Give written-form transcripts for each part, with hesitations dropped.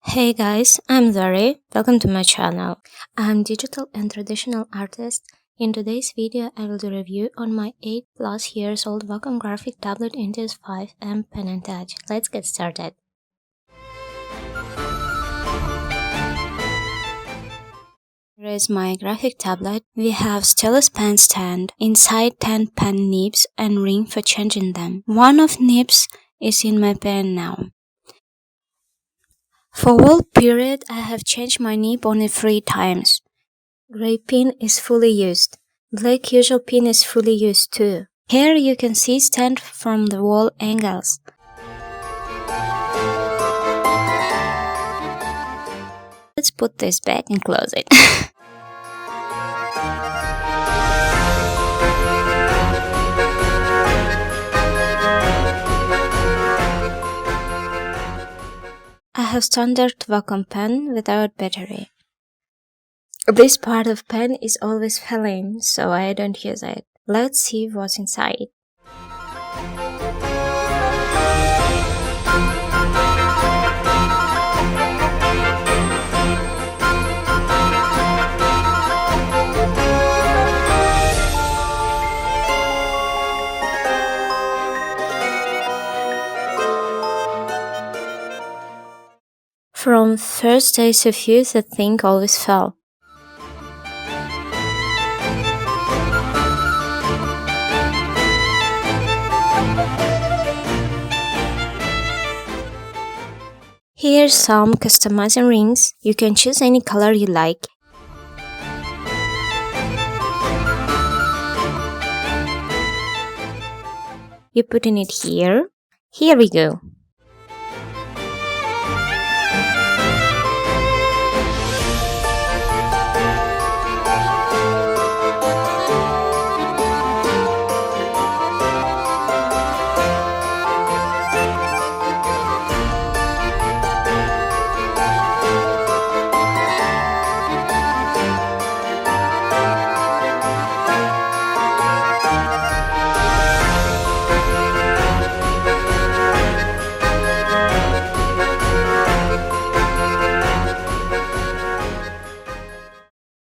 Hey guys, I'm Zari. Welcome to my channel. I'm digital and traditional artist. In today's video, I will do a review on my 8+ years old Wacom Graphic Tablet Intuos 5M Pen and Touch. Let's get started. Here is my graphic tablet. We have stylus pen stand, inside 10 pen nibs and ring for changing them. One of nibs is in my pen now. For whole period, I have changed my nib only 3 times. Gray pin is fully used. Black usual pin is fully used too. Here you can see stand from the wall angles. Let's put this back and close it. I have standard Wacom pen without battery. This part of pen is always failing, so I don't use it. Let's see what's inside. From first days of use, the thing always fell. Here's some customizing rings. You can choose any color you like. You put in it here. Here we go.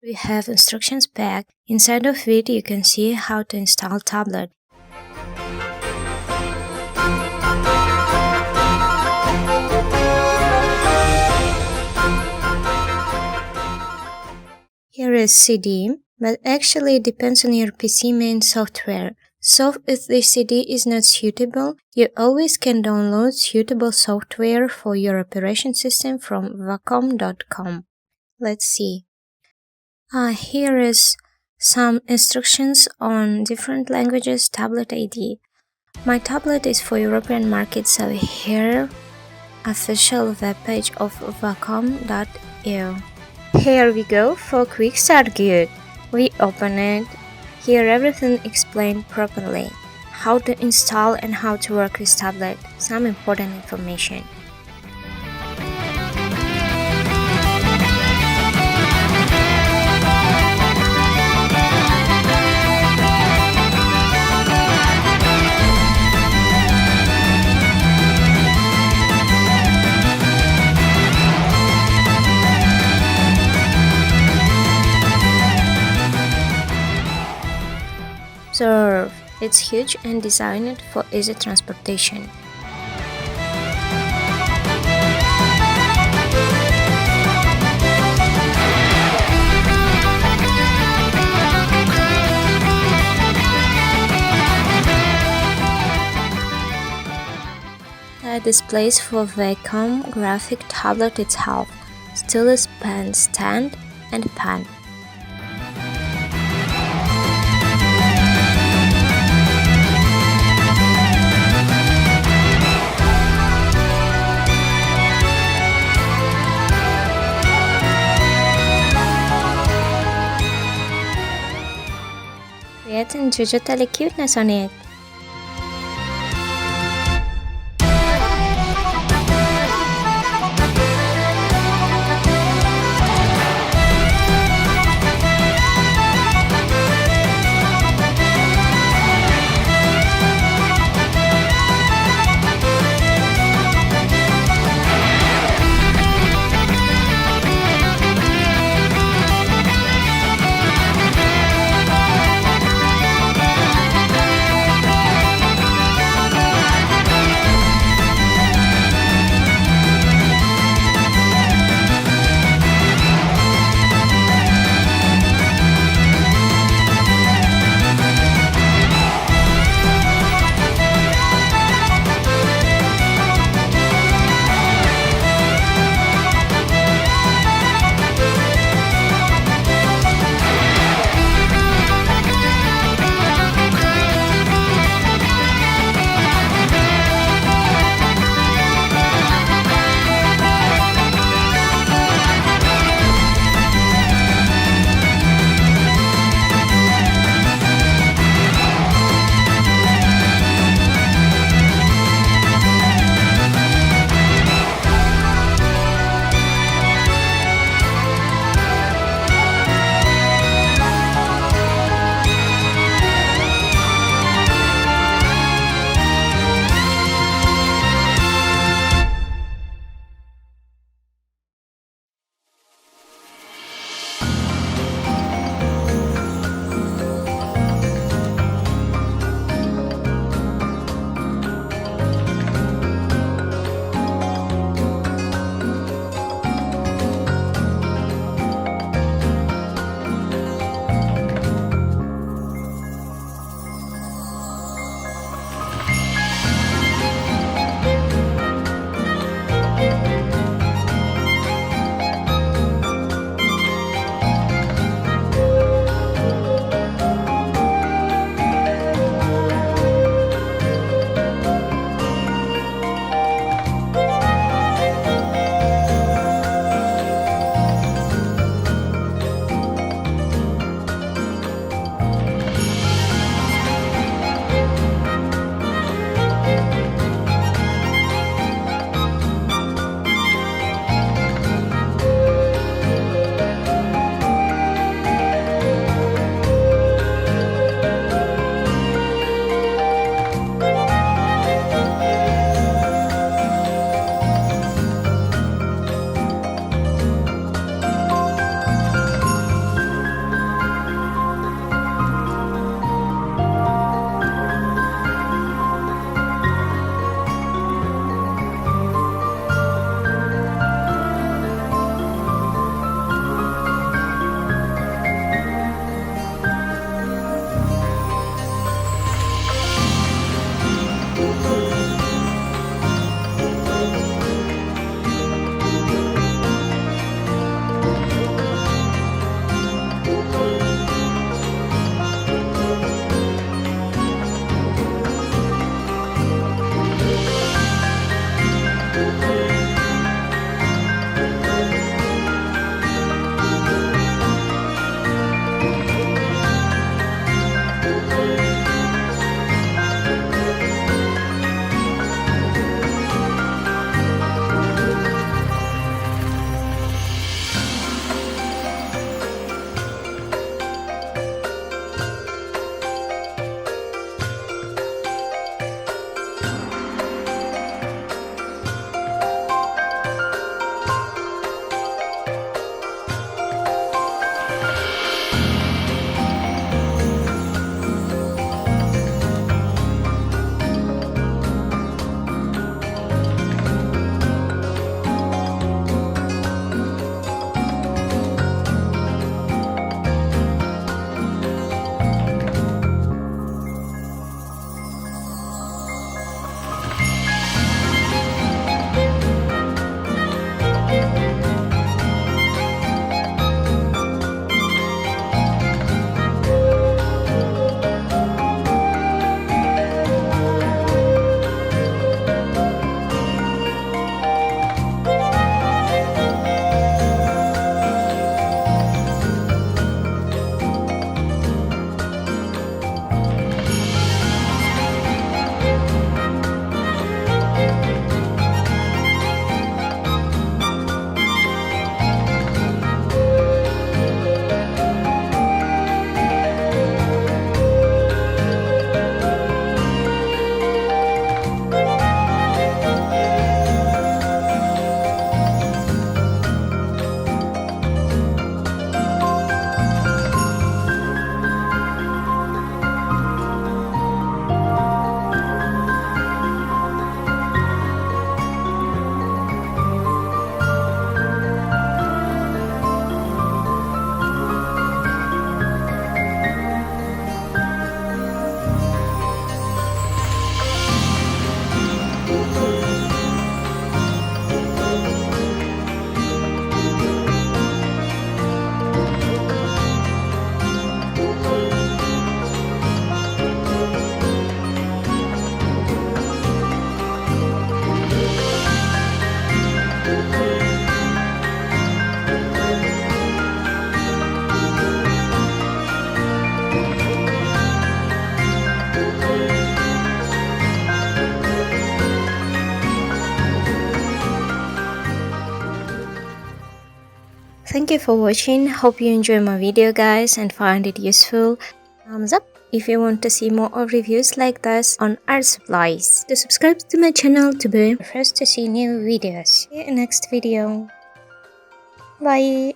We have instructions pack. Inside of it you can see how to install tablet. Here is CD, but actually it depends on your PC main software. So if the CD is not suitable, you always can download suitable software for your operation system from wacom.com. Let's see. Here is some instructions on different languages tablet ID. My tablet is for European market, so here official webpage of wacom.eu. Here we go for quick start guide. We open it. Here everything explained properly. How to install and how to work with tablet. Some important information. Observe, it's huge and designed for easy transportation. The displays for Wacom Graphic Tablet itself, stylus pen stand and pen. Creating digital cuteness on it. Thank you for watching. Hope you enjoy my video guys and find it useful. Thumbs up if you want to see more of reviews like this on art supplies. To subscribe to my channel to be the first to see new videos. See you in next video. Bye.